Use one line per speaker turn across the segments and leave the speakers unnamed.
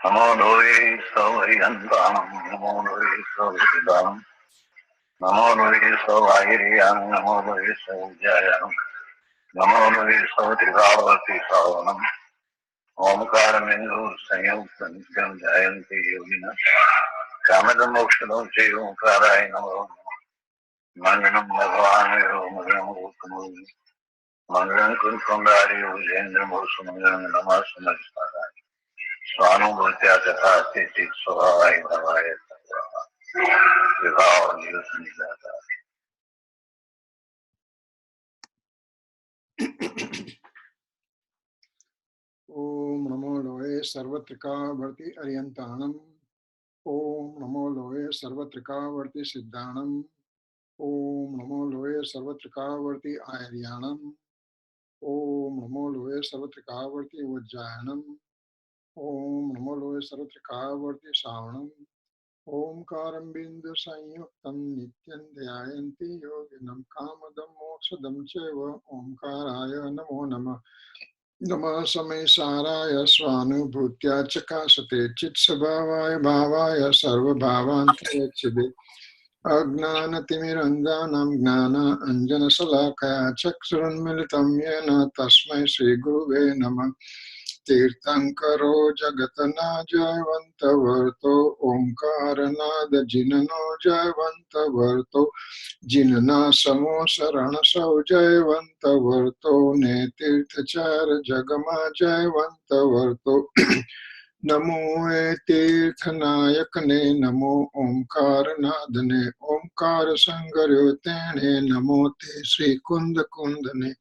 Namo Nori Savayantanam, Namo Nori Savasidanam, Namo Nori Savayiriyam, Namo Nori Savajayam, Namo Nori Savatiravati Savanam, Omkaramindu Sanyam Jayanti Yogina, Kamadam Mokshadam Chayomkaray Namo, Manganam Bhagavanayo, Manganam Gautamuni, Manganam Kunkundari Ujendra Mosu, Manganam Namasanajistara. Swanubhutya Jathasti Chit Swadhay Bhavaya Tattva Vibhava Niyusanidata.
Om Namo Loe Sarvatrika Varti Ariyantanam. Om Namo Loe Sarvatrika Varti Siddhanam. Om Namo Loe Sarvatrika Varti Ayaryanam. Om Namo Loe Sarvatrika Varti Vajjayanam. Om Namo Loe Sarvatrika Varti Savanam. Om Karam Bindu Sanyuktam Nityan Dhyayanti Yoginam Kamadam Moksadam Cheva Om Karaya Namo Namah. Nama Samaysaraya Swanubhutya Chakasate Chitsabhavaya Bhavaya Sarva Bhavantarachide Agnanatimirandhanam Gnana Anjana Salakaya Chaksurunmilitam Yena Tasmai Sri Guruve Namah Tirthankaro Jagatana Jayavanta Varto Omkaranada Jinano Jayavanta Varto Jinana Samo Sarana Sau Jayavanta Varto Netirthachara Jagama Jayavanta Varto Namo Tirthanayakane Namo Omkaranadane Omkara Sangaryotane Namo Te Sri Kunda Kundane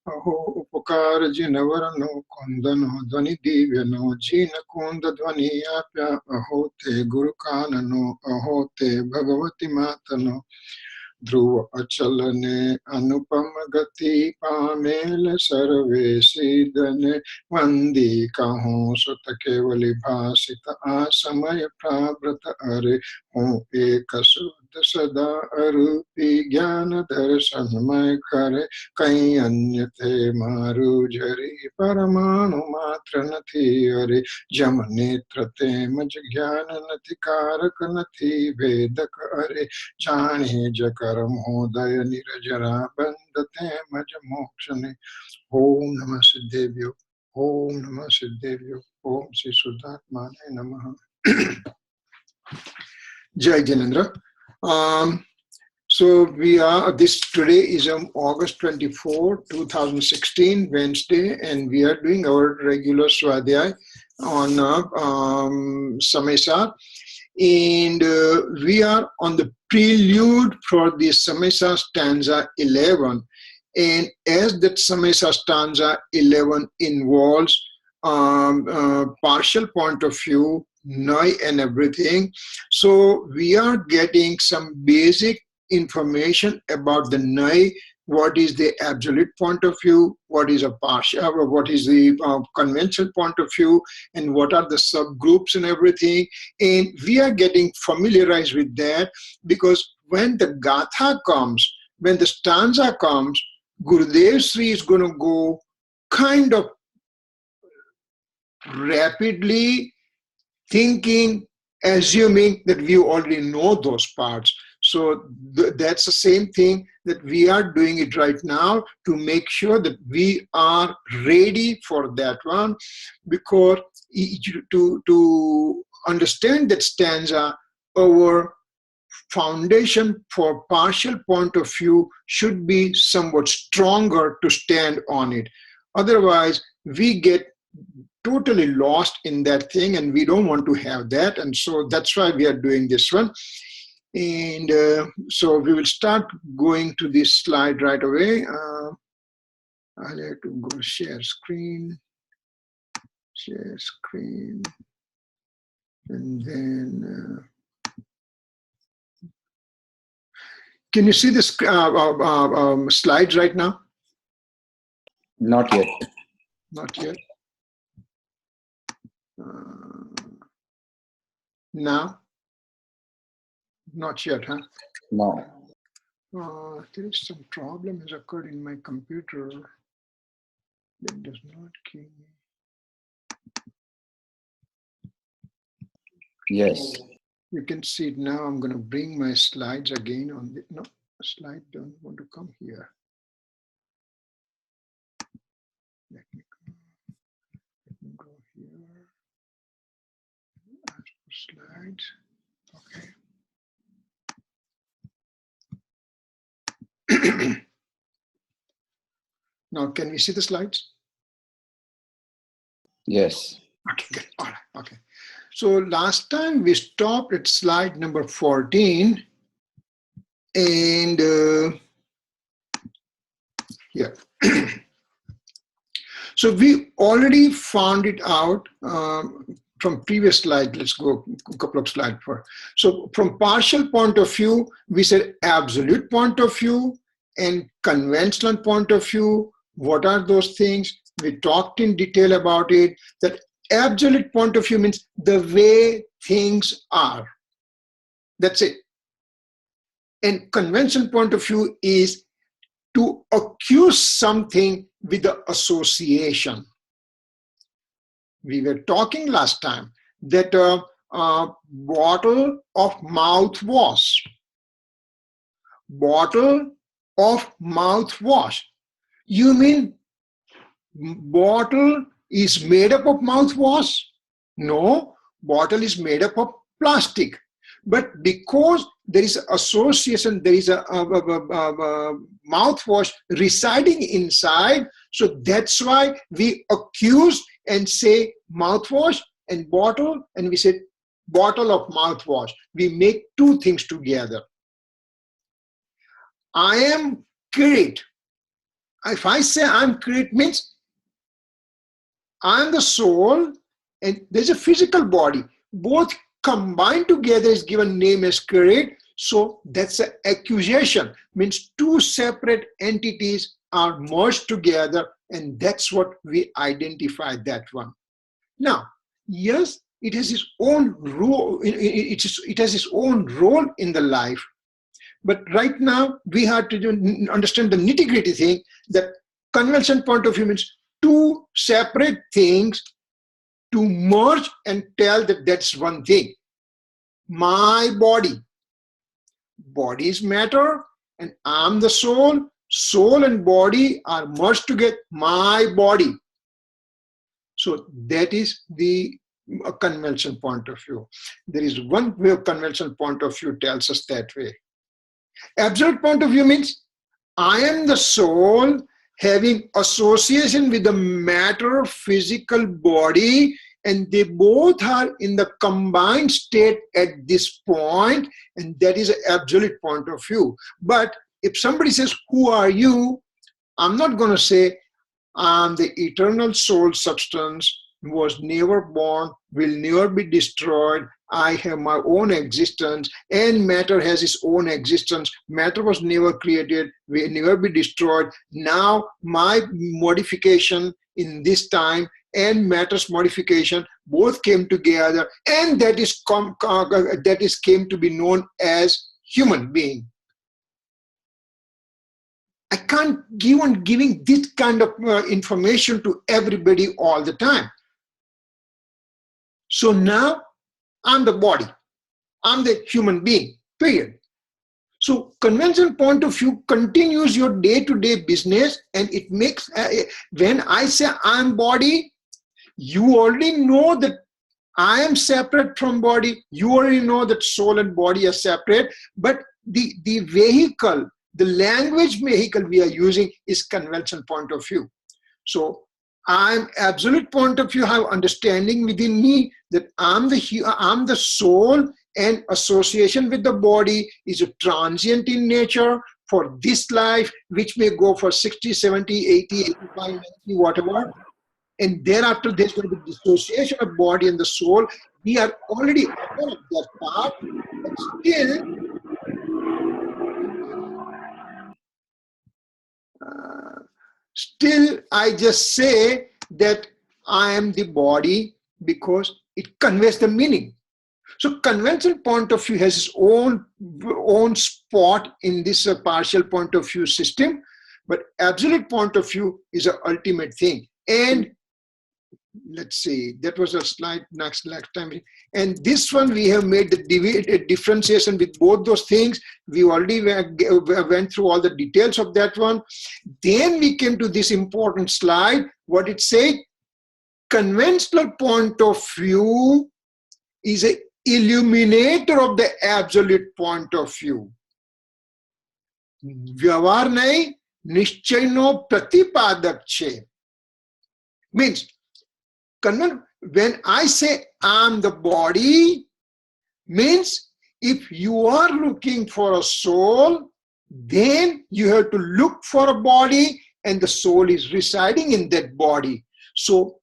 Aho Upakara Jinavarano Kundano Dvani Divyano Jina Kunda Dvani Apya Aho Te Guru Kanano Aho Te Bhagavati Matano Dhruva Achalane Anupama Gati Pamela Sarve Siddhane Vandi Kahon Sutta Kevali Bhasita Asamaya Prabrata Are Hon Eka Sutta Sada Arupi Jnana Darshanmay Kare Kai Anyate Maru Jari Paramanu Matra Nati Are Jamanitra Tema Jnana Nati Karaka Nati Vedaka Are Jani Jakaram Hodaya Nirajara Bandate Majamokshane Om Namah Siddhevyo Om Namah Siddhevyo Om Sri Suddhatmane Namaha. Jai Janendra. So we are, today is August 24, 2016, Wednesday, and we are doing our regular Swadhay on Samaysar. And we are on the prelude for the Samaysar stanza 11. And as that Samaysar stanza 11 involves partial point of view, Naya and everything, so we are getting some basic information about the Naya. What is the absolute point of view, what is a partial, what is the conventional point of view, and what are the subgroups and everything. And we are getting familiarized with that, because when the Gatha comes, when the stanza comes, Gurudev Sri is going to go kind of rapidly thinking, assuming that we already know those parts. So that's the same thing that we are doing it right now, to make sure that we are ready for that one, because to understand that stanza, our foundation for partial point of view should be somewhat stronger to stand on it. Otherwise, we get totally lost in that thing, and we don't want to have that. And so that's why we are doing this one. And so we will start going to this slide right away. I'll have to go share screen, and then can you see this slides right now?
Not yet.
Not yet. Now? Not yet, huh?
No.
There is some problem has occurred in my computer that does not give me.
Yes.
You can see it now. I'm going to bring my slides again on the, no, slide don't want to come here. Let me go here. Ask for slides. Okay. Now, can we see the slides?
Yes.
Okay, good. All right. Okay. So last time we stopped at slide number 14, and yeah. So we already found it out from previous slide. Let's go a couple of slides for. So from partial point of view, we said absolute point of view and conventional point of view. What are those things? We talked in detail about it. That absolute point of view means the way things are. That's it. And conventional point of view is to accuse something with the association. We were talking last time that a bottle of mouthwash, bottle of mouthwash. You mean bottle is made up of mouthwash? No, bottle is made up of plastic. But because there is association, there is a mouthwash residing inside, so that's why we accuse and say mouthwash and bottle, and we say bottle of mouthwash. We make two things together. I am Kirit. If I say I'm Kirit, means I'm the soul and there's a physical body. Both combined together is given name as Kirit. So that's an accusation. Means two separate entities are merged together, and that's what we identify that one. Now, yes, it has its own role. It has its own role in the life. But right now, we have to understand the nitty-gritty thing that conventional point of view means two separate things to merge and tell that that's one thing. My body. Body is matter, and I'm the soul. Soul and body are merged together. My body. So that is the conventional point of view. There is one way of conventional point of view tells us that way. Absolute point of view means I am the soul having association with the matter physical body, and they both are in the combined state at this point, and that is an absolute point of view. But if somebody says, who are you? I'm not going to say I'm the eternal soul substance, was never born, will never be destroyed. I have my own existence, and matter has its own existence. Matter was never created, will never be destroyed. Now my modification in this time and matter's modification both came together, and that is came to be known as human being. I can't give on giving this kind of information to everybody all the time. So now I'm the body. I'm the human being, period. So conventional point of view continues your day-to-day business, and it makes, when I say I'm body, you already know that I am separate from body. You already know that soul and body are separate, but the vehicle, the language vehicle we are using is conventional point of view. So I'm absolute point of view, have understanding within me that I'm the soul, and association with the body is a transient in nature for this life, which may go for 60, 70, 80, 85, 90, whatever. And thereafter, there's going to be dissociation of body and the soul. We are already aware of that part, but still I just say that I am the body because it conveys the meaning. So conventional point of view has its own spot in this partial point of view system, but absolute point of view is an ultimate thing. And let's see, that was a slide next time. And this one, we have made the differentiation with both those things. We already went through all the details of that one. Then we came to this important slide. What it said, conventional point of view is an illuminator of the absolute point of view. Vyavhar nahi, nischayno pratipadak che. Means, when I say I'm the body, means if you are looking for a soul, then you have to look for a body, and the soul is residing in that body. So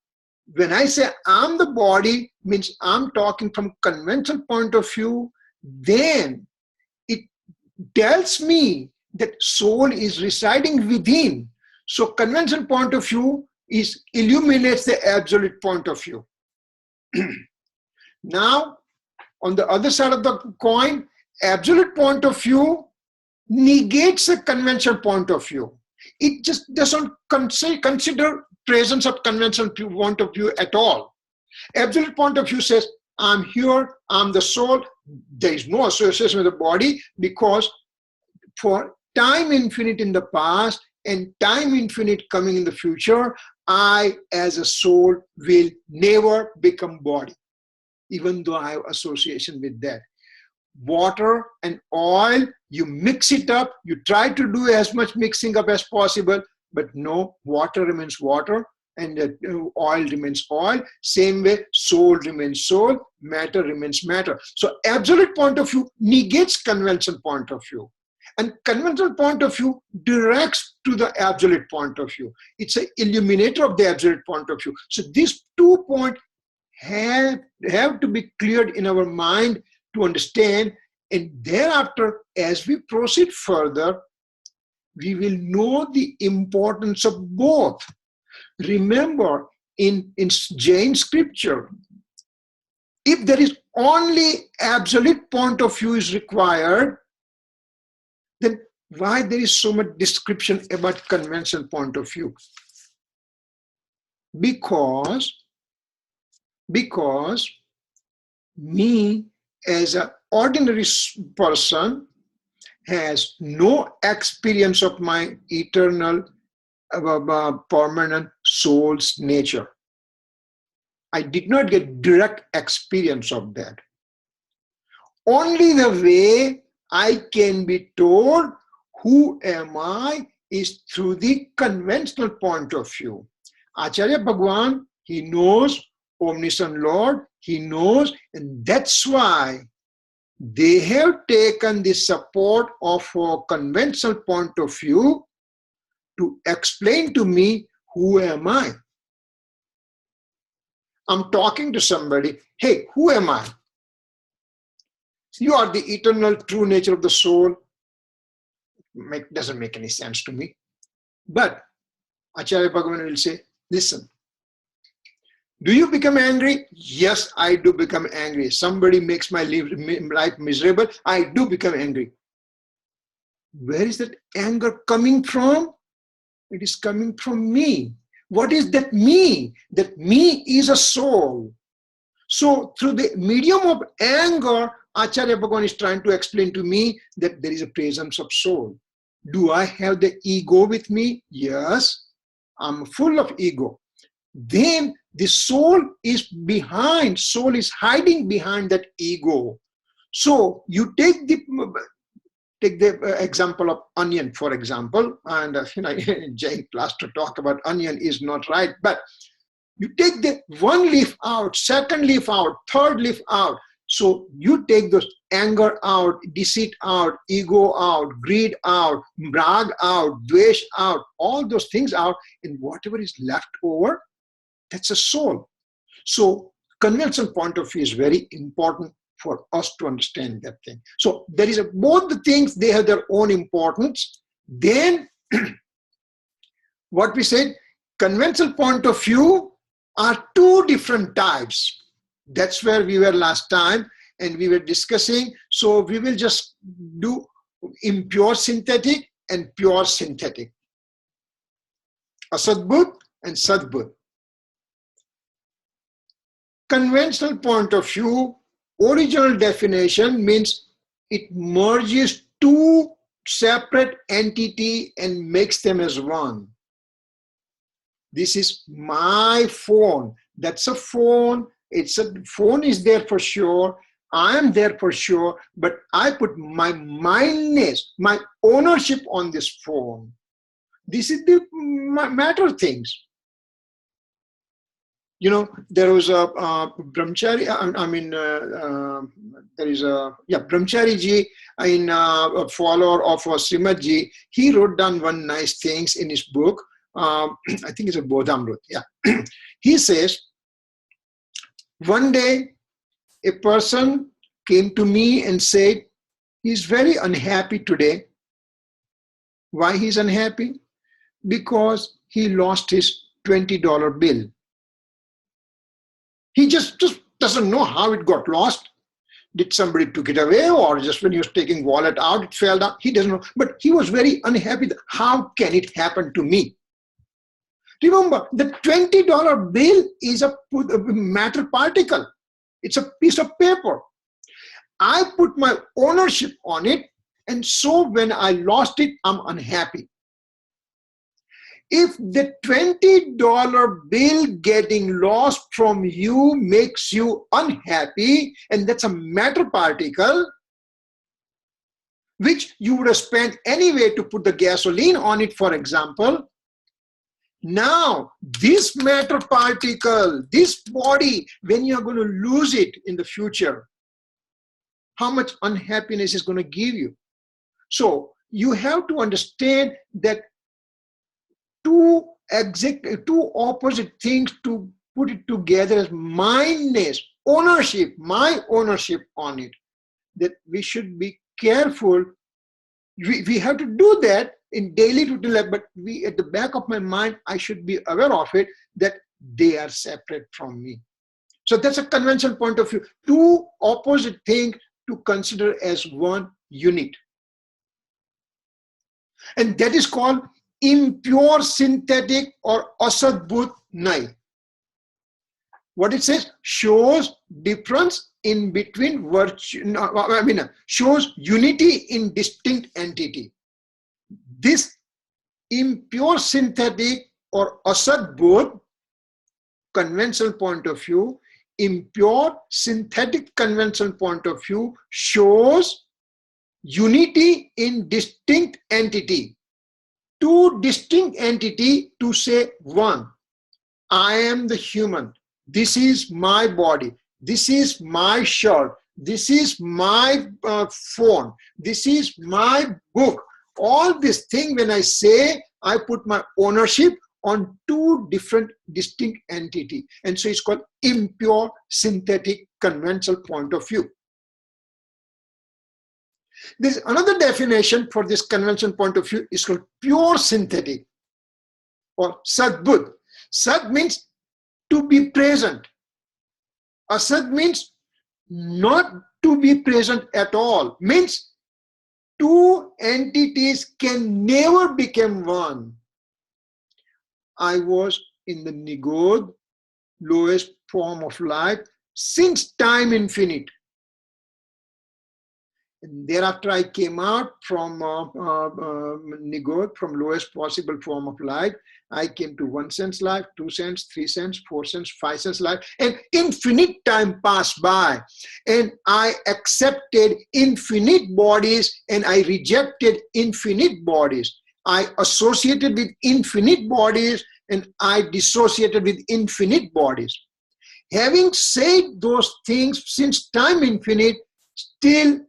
when I say I'm the body, means I'm talking from conventional point of view, then it tells me that soul is residing within. So conventional point of view illuminates the absolute point of view. Now, on the other side of the coin, absolute point of view negates a conventional point of view. It just doesn't consider presence of conventional point of view at all. Absolute point of view says, I'm here, I'm the soul. There is no association with the body, because for time infinite in the past and time infinite coming in the future, I as a soul will never become body, even though I have association with that. Water and oil, you mix it up, you try to do as much mixing up as possible, but no, water remains water and oil remains oil. Same way, soul remains soul, matter remains matter. So absolute point of view negates conventional point of view. And conventional point of view directs to the absolute point of view. It's an illuminator of the absolute point of view. So these 2 points have to be cleared in our mind to understand. And thereafter, as we proceed further, we will know the importance of both. Remember, in Jain scripture, if there is only absolute point of view is required, then why there is so much description about conventional point of view? Because me as an ordinary person has no experience of my eternal, permanent soul's nature. I did not get direct experience of that. Only the way I can be told who am I is through the conventional point of view. Acharya Bhagwan, he knows, omniscient Lord, he knows, and that's why they have taken the support of a conventional point of view to explain to me who am I. I'm talking to somebody, hey, who am I? You are the eternal true nature of the soul. Doesn't make any sense to me. But Acharya Bhagavan will say, listen, do you become angry? Yes, I do become angry. Somebody makes my life miserable, I do become angry. Where is that anger coming from? It is coming from me. What is that me? That me is a soul. So through the medium of anger, Acharya Bhagavan is trying to explain to me that there is a presence of soul. Do I have the ego with me? Yes, I'm full of ego. Then the soul is behind, soul is hiding behind that ego. So you take the example of onion, for example, and Jain class to talk about onion is not right, but you take the one leaf out, second leaf out, third leaf out. So you take those anger out, deceit out, ego out, greed out, brag out, dvesh out, all those things out, and whatever is left over, that's a soul. So conventional point of view is very important for us to understand that thing. So there is both the things, they have their own importance. Then what we said, conventional point of view are two different types. That's where we were last time, and we were discussing. So we will just do impure synthetic and pure synthetic. Asadbudh and Sadbudh. conventional point of view, original definition means it merges two separate entities and makes them as one. This is my phone. That's a phone. Phone is there for sure. I am there for sure, but I put my mindness, my ownership on this phone. This is the matter things. You know, there was a brahmachari, there is a, brahmachari ji, a follower of Srimad ji. He wrote down one nice things in his book. I think it's a Bodhamrut, He says, one day a person came to me and said, he's very unhappy today. Why he's unhappy? Because he lost his $20 bill. He just doesn't know how it got lost. Did somebody took it away, or just when he was taking wallet out, it fell down? He doesn't know. But he was very unhappy. How can it happen to me? Remember, the $20 bill is a matter particle. It's a piece of paper. I put my ownership on it, and so when I lost it, I'm unhappy. If the $20 bill getting lost from you makes you unhappy, and that's a matter particle, which you would have spent anyway to put the gasoline on it, for example, now this matter particle, this body, when you're going to lose it in the future, how much unhappiness is going to give you? So you have to understand that two opposite things to put it together as mindness, ownership, my ownership on it, that we should be careful. We have to do that in daily routine life, but at the back of my mind, I should be aware of it, that they are separate from me. So that's a conventional point of view. Two opposite things to consider as one unit. And that is called impure synthetic or asadbhut Naya. What it says shows difference in between virtue, shows unity in distinct entity. This impure synthetic or asadbhut conventional point of view, impure synthetic conventional point of view shows unity in distinct entity. Two distinct entity to say one. I am the human. This is my body. This is my shirt. This is my phone. This is my book. All this thing, when I say, I put my ownership on two different distinct entity. And so it's called impure synthetic conventional point of view. There's another definition for this conventional point of view is called pure synthetic or sadbhut. Sad means to be present. Asad means not to be present at all. Means two entities can never become one. I was in the Nigod, lowest form of life, since time infinite. And thereafter I came out from Nigod, from lowest possible form of life. I came to 1 sense life, 2 sense, 3 sense, 4 sense, 5 sense life, and infinite time passed by. And I accepted infinite bodies and I rejected infinite bodies. I associated with infinite bodies and I dissociated with infinite bodies. Having said those things since time infinite, still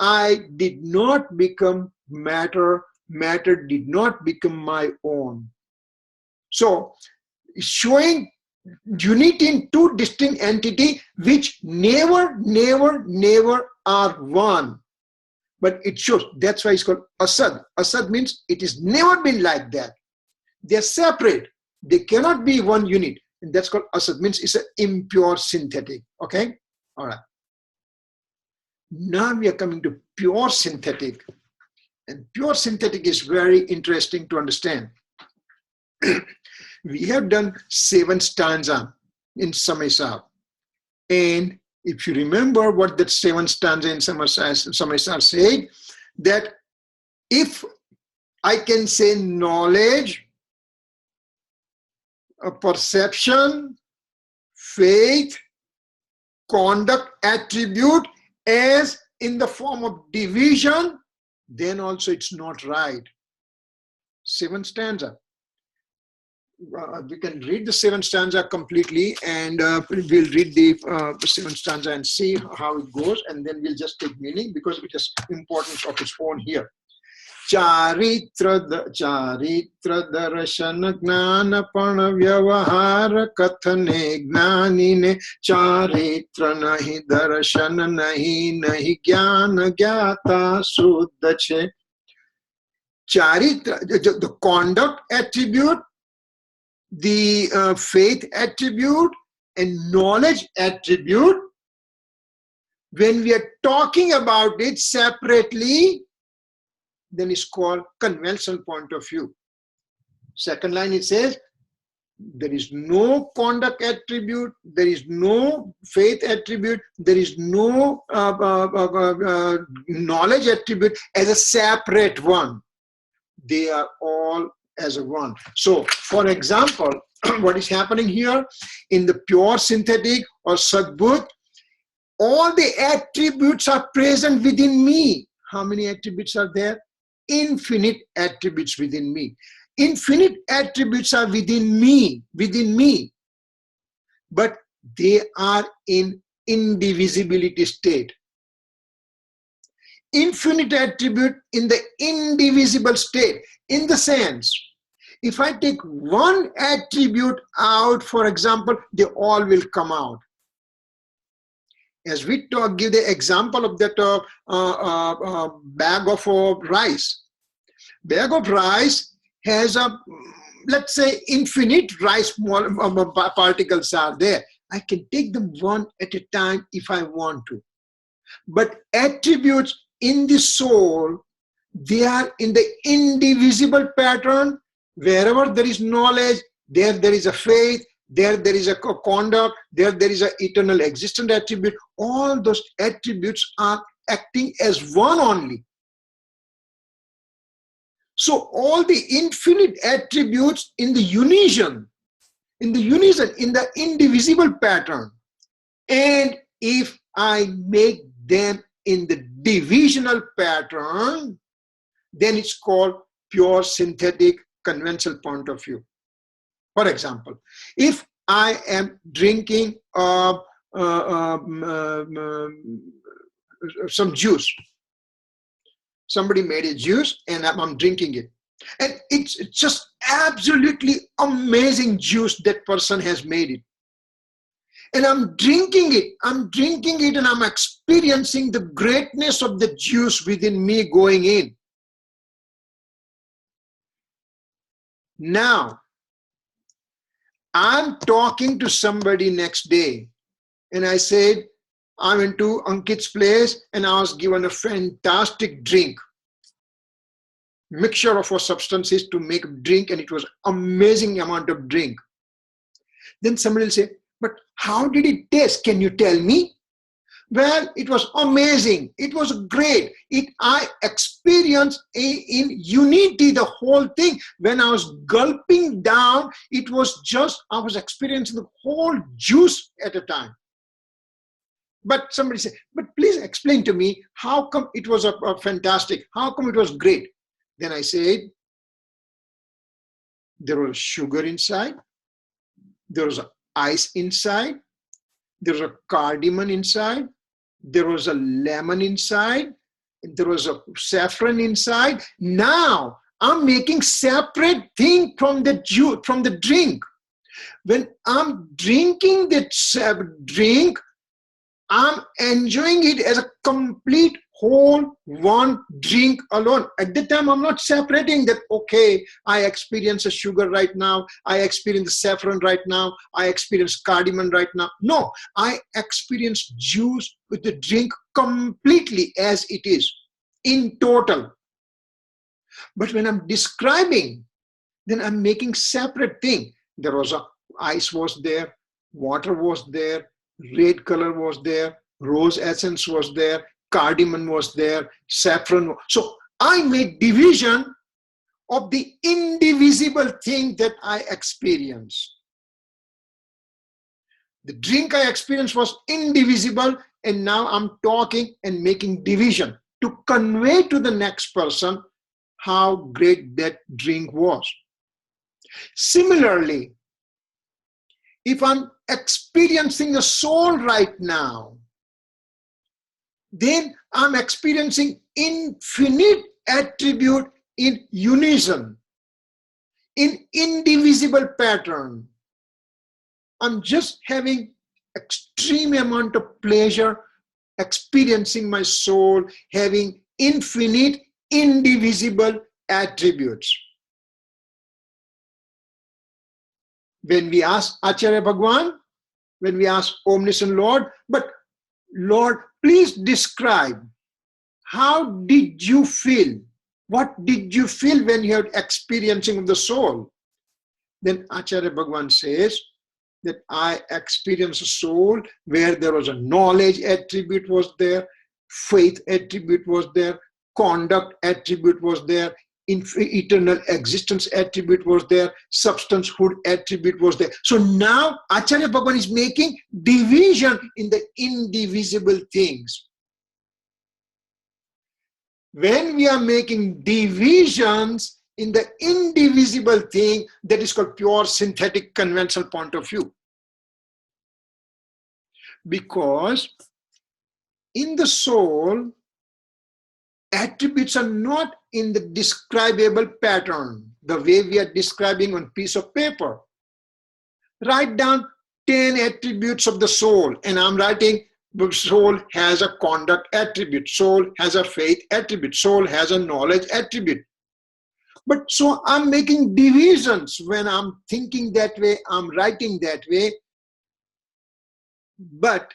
I did not become matter. Matter did not become my own. So, showing unity in two distinct entities which never are one. But it shows, that's why it's called asad. Asad means it has never been like that. They're separate. They cannot be one unit. And that's called asad, means it's an impure synthetic. Okay? All right. Now we are coming to pure synthetic. And pure synthetic is very interesting to understand. We have done 7 stanzas in Samaysar. And if you remember what that 7th stanza in Samaysar said, that if I can say knowledge, perception, faith, conduct, attribute as in the form of division, then also it's not right. 7th stanza. We can read the 7th stanza completely, and we'll read the 7th stanza and see how it goes, and then we'll just take meaning because it has importance of its own here. Charitra darshan gnana pana vyavahara kathane gnanine charitra nahi darshan nahi jnana gyata suddha che. Charitra, the conduct attribute, the faith attribute, and knowledge attribute, when we are talking about it separately, then it's called conventional point of view. Second line, it says there is no conduct attribute, there is no faith attribute, there is no knowledge attribute as a separate one. They are all as a one. So, for example, what is happening here in the pure synthetic or Sadbut, all the attributes are present within me. How many attributes are there? Infinite attributes within me. Infinite attributes are within me, but they are in indivisibility state. Infinite attribute in the indivisible state, in the sense, if I take one attribute out, for example, they all will come out. As we talk, give the example of that bag of rice. Bag of rice has a, let's say, infinite rice particles are there. I can take them one at a time if I want to. But attributes in the soul, they are in the indivisible pattern. Wherever there is knowledge, there is a faith, there is a conduct, there is an eternal existent attribute. All those attributes are acting as one only. So all the infinite attributes in the unison, in the indivisible pattern. And if I make them in the divisional pattern, then it's called pure synthetic conventional point of view. For example, if I am drinking some juice, somebody made a juice and I'm drinking it, and it's just absolutely amazing juice that person has made it, and I'm drinking it and I'm experiencing the greatness of the juice within me going in. Now I'm talking to somebody next day and I said, I went to Ankit's place and I was given a fantastic drink, mixture of substances to make a drink, and it was amazing amount of drink. Then somebody will say, but how did it taste? Can you tell me? Well, it was amazing. It was great. I experienced in unity the whole thing. When I was gulping down, it was just, I was experiencing the whole juice at a time. But somebody said, but please explain to me, how come it was a fantastic? How come it was great? Then I said, there was sugar inside. There was ice inside. There was a cardamom inside. There was a lemon inside. There was a saffron inside. Now I'm making separate thing from the juice, from the drink. When I'm drinking that drink, I'm enjoying it as a complete whole one drink alone. At the time, I'm not separating that, okay, I experience a sugar right now, I experience saffron right now, I experience cardamom right now. No, I experience juice with the drink completely as it is, in total. But when I'm describing, then I'm making separate thing. There was ice was there, water was there, red color was there, rose essence was there, cardamom was there, saffron. So I made division of the indivisible thing that I experienced. The drink I experienced was indivisible, and now I'm talking and making division to convey to the next person how great that drink was. Similarly, if I'm experiencing the soul right now, then I'm experiencing infinite attribute in unison, in indivisible pattern. I'm just having extreme amount of pleasure, experiencing my soul, having infinite, indivisible attributes. When we ask Acharya Bhagwan, when we ask Omniscient Lord, but Lord, please describe, how did you feel? What did you feel when you had experiencing of the soul? Then Acharya Bhagwan says that I experienced a soul where there was a knowledge attribute was there, faith attribute was there, conduct attribute was there, eternal existence attribute was there, substancehood attribute was there. So now Acharya Bhagwan is making division in the indivisible things. When we are making divisions in the indivisible thing, that is called pure synthetic conventional point of view. Because in the soul, attributes are not in the describable pattern, the way we are describing on piece of paper. Write down 10 attributes of the soul, and I'm writing the soul has a conduct attribute, soul has a faith attribute, soul has a knowledge attribute. But so I'm making divisions when I'm thinking that way, I'm writing that way, but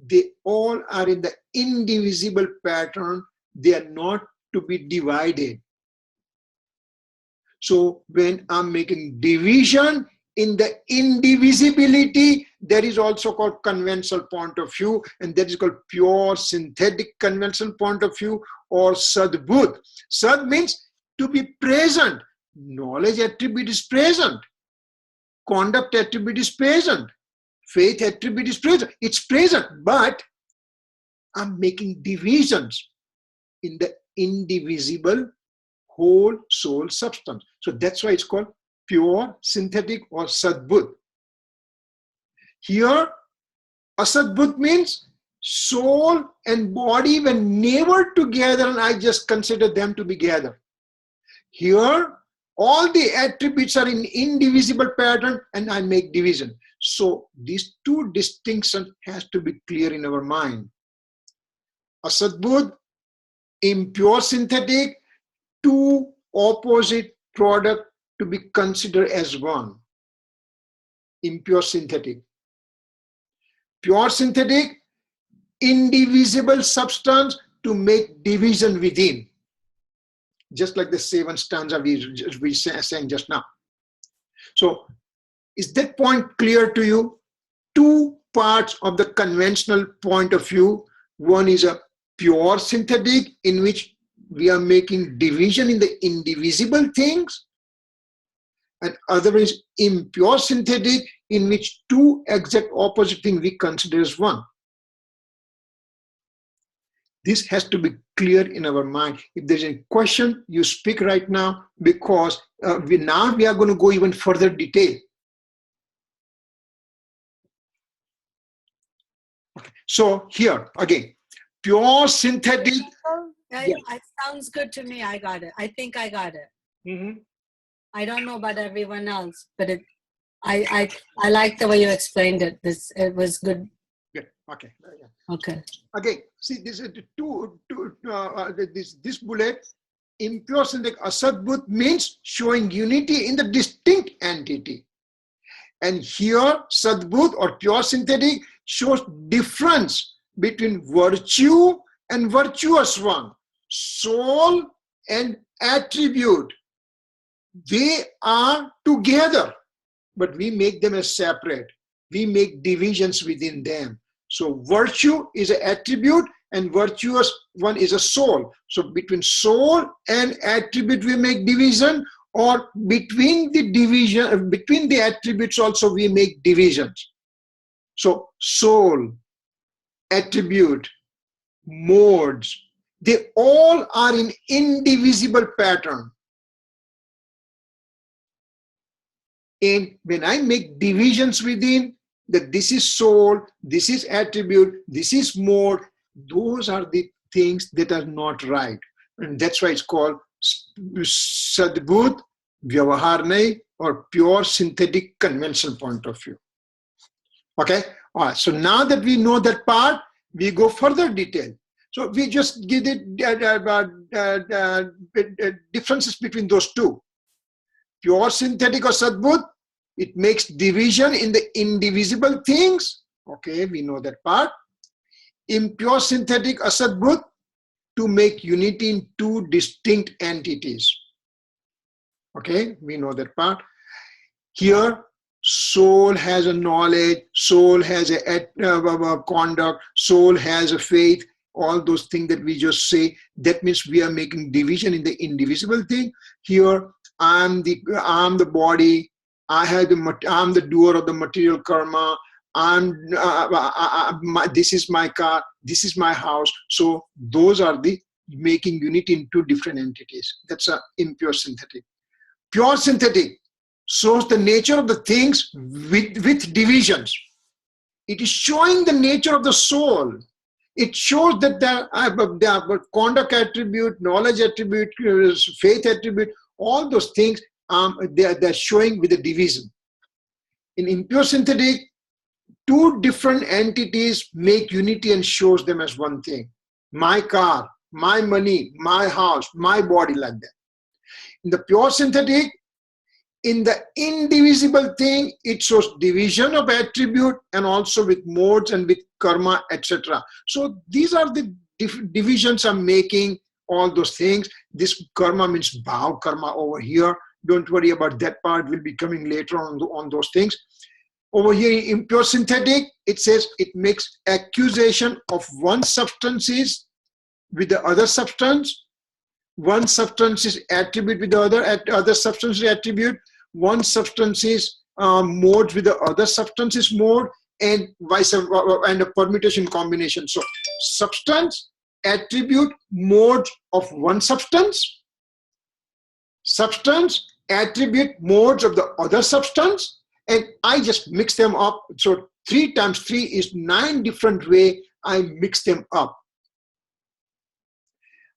they all are in the indivisible pattern. They are not to be divided. So when I'm making division in the indivisibility, that is also called conventional point of view, and that is called pure synthetic conventional point of view, or Sadbudh. Sad means to be present. Knowledge attribute is present. Conduct attribute is present. Faith attribute is present. It's present, but I'm making divisions in the indivisible whole soul substance. So that's why it's called pure synthetic or Sadbudh. Here, Asadbudh means soul and body were never together and I just consider them to be together. Here, all the attributes are in indivisible pattern and I make division. So these two distinctions has to be clear in our mind. Asadbudh, impure synthetic, two opposite product to be considered as one. Impure synthetic. Pure synthetic, indivisible substance to make division within. Just like the 7 stanza we sang just now. So, is that point clear to you? Two parts of the conventional point of view. One is a pure synthetic in which we are making division in the indivisible things. And other is impure synthetic in which two exact opposite things we consider as one. This has to be clear in our mind. If there's a question, you speak right now, because we are going to go even further detail. Okay. So here again, pure synthetic.
It sounds good to me. I got it. I think I got it.
Mm-hmm.
I don't know about everyone else, but I like the way you explained it. It was good.
Good. Okay.
Okay.
Again, see, this is this bullet. Impure synthetic Asadbudh means showing unity in the distinct entity, and here Sadbudh or pure synthetic shows difference between virtue and virtuous one, soul and attribute. They are together, but we make them as separate. we make divisions within them. So virtue is an attribute and virtuous one is a soul. So between soul and attribute we make division, or between the division, between the attributes also we make divisions. So soul, attribute, modes, they all are in indivisible pattern. And when I make divisions within, that this is soul, this is attribute, this is mode, those are the things that are not right. And that's why it's called Sadbut, Vyavahar Nahi, or pure synthetic conventional point of view. Okay? All right. So now that we know that part, we go further detail. So we just give it differences between those two. Pure synthetic or Sadbut, it makes division in the indivisible things. Okay, we know that part. Impure synthetic or Sadbut, to make unity in two distinct entities. Okay, we know that part. Here, soul has a knowledge, soul has a conduct, soul has a faith, all those things that we just say. That means we are making division in the indivisible thing. Here, I'm the body. I'm the doer of the material karma. This is my car. This is my house. So those are the making unity in two different entities. That's a impure synthetic. Pure synthetic shows the nature of the things with divisions. It is showing the nature of the soul. It shows that the conduct attribute, knowledge attribute, faith attribute, all those things, they're showing with a division. In impure synthetic, two different entities make unity and shows them as one thing. My car, my money, my house, my body, like that. In the pure synthetic, in the indivisible thing, it shows division of attribute and also with modes and with karma, etc. So these are the divisions I'm making, all those things. This karma means bhav karma over here. Don't worry about that part. We'll be coming later on those things. Over here in impure synthetic, it says it makes accusation of one substances with the other substance. One substance is attribute with the other substance is attribute. One substance is mode with the other substance is mode, and vice versa, and a permutation combination. So substance, attribute, mode of one substance, substance, attribute, modes of the other substance, and I just mix them up. So 3 times 3 is 9 different ways I mix them up.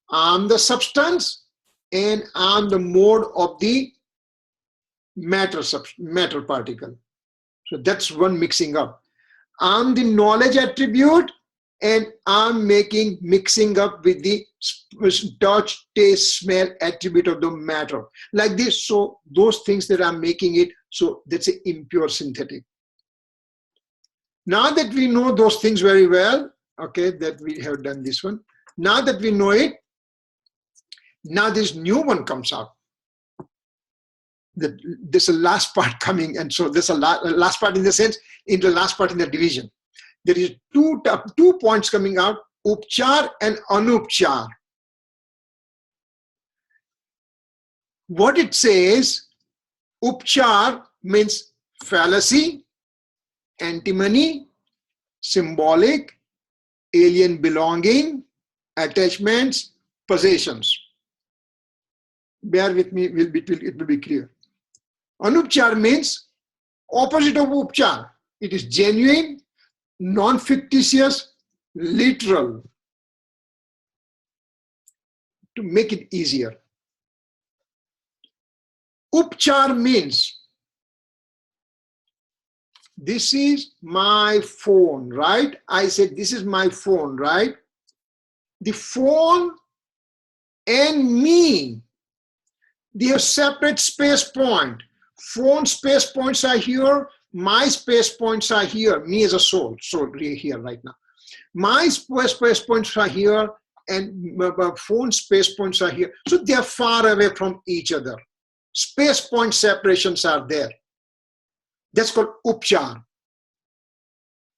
I'm the substance and I'm the mode of the matter particle. So that's one mixing up. I'm the knowledge attribute and I'm mixing up with the touch, taste, smell attribute of the matter. Like this, so those things that I'm making it, so that's an impure synthetic. Now that we know those things very well, okay, that we have done this one. Now that we know it, now this new one comes out. There's a last part coming, and so there's a last part in the sense, in the last part in the division. There is two points coming out, upchar and anupchar. What it says, upchar means fallacy, antimony, symbolic, alien belonging, attachments, possessions. Bear with me, it will be clear. Anupchar means opposite of upchar. It is genuine, non-fictitious, literal. To make it easier. Upchar means this is my phone, right? I said this is my phone, right? The phone and me, they have separate space point. Phone space points are here, my space points are here, me as a soul, so here right now. My space points are here and phone space points are here. So they are far away from each other. Space point separations are there. That's called upchar.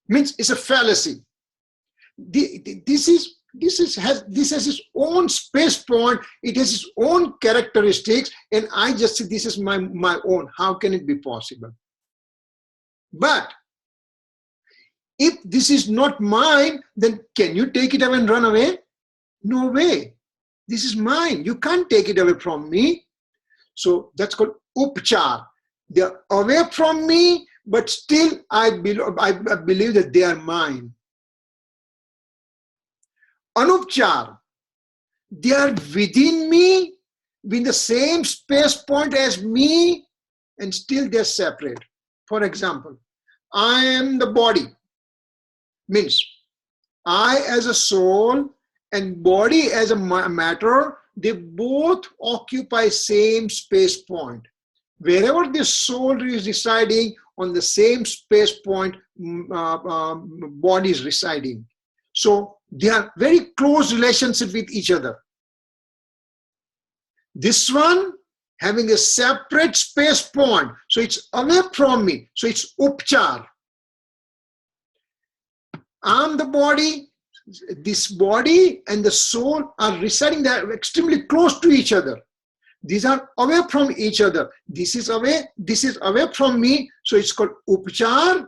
means it's a fallacy. This has its own space point. It has its own characteristics, and I just say this is my own. How can it be possible? But if this is not mine, then can you take it away and run away? No way. This is mine. You can't take it away from me. So that's called upchar. They're away from me, but still I believe that they are mine. Anupchar. They are within me, with the same space point as me, and still they're separate. For example, I am the body. Means I as a soul and body as a matter, they both occupy same space point. Wherever the soul is residing, on the same space point, body is residing. So they are very close relationship with each other. This one having a separate space point, so it's away from me, so it's upchar. I'm the body. This body and the soul are residing there extremely close to each other. These are away from each other. This is away from me, so it's called upchar.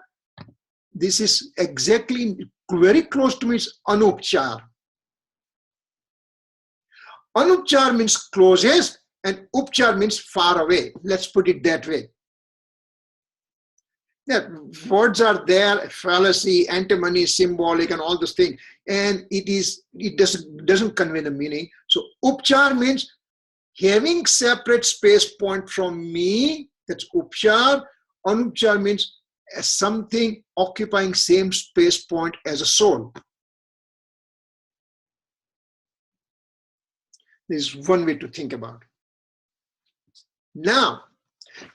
This is exactly very close to me, it's anupchar. Anupchar means closest and upchar means far away. Let's put it that way. Yeah, words are there, fallacy, antinomy, symbolic, and all those things, and it doesn't convey the meaning. So upchar means having separate space point from me. That's upchar. Anupchar means something occupying same space point as a soul. This is one way to think about it. Now,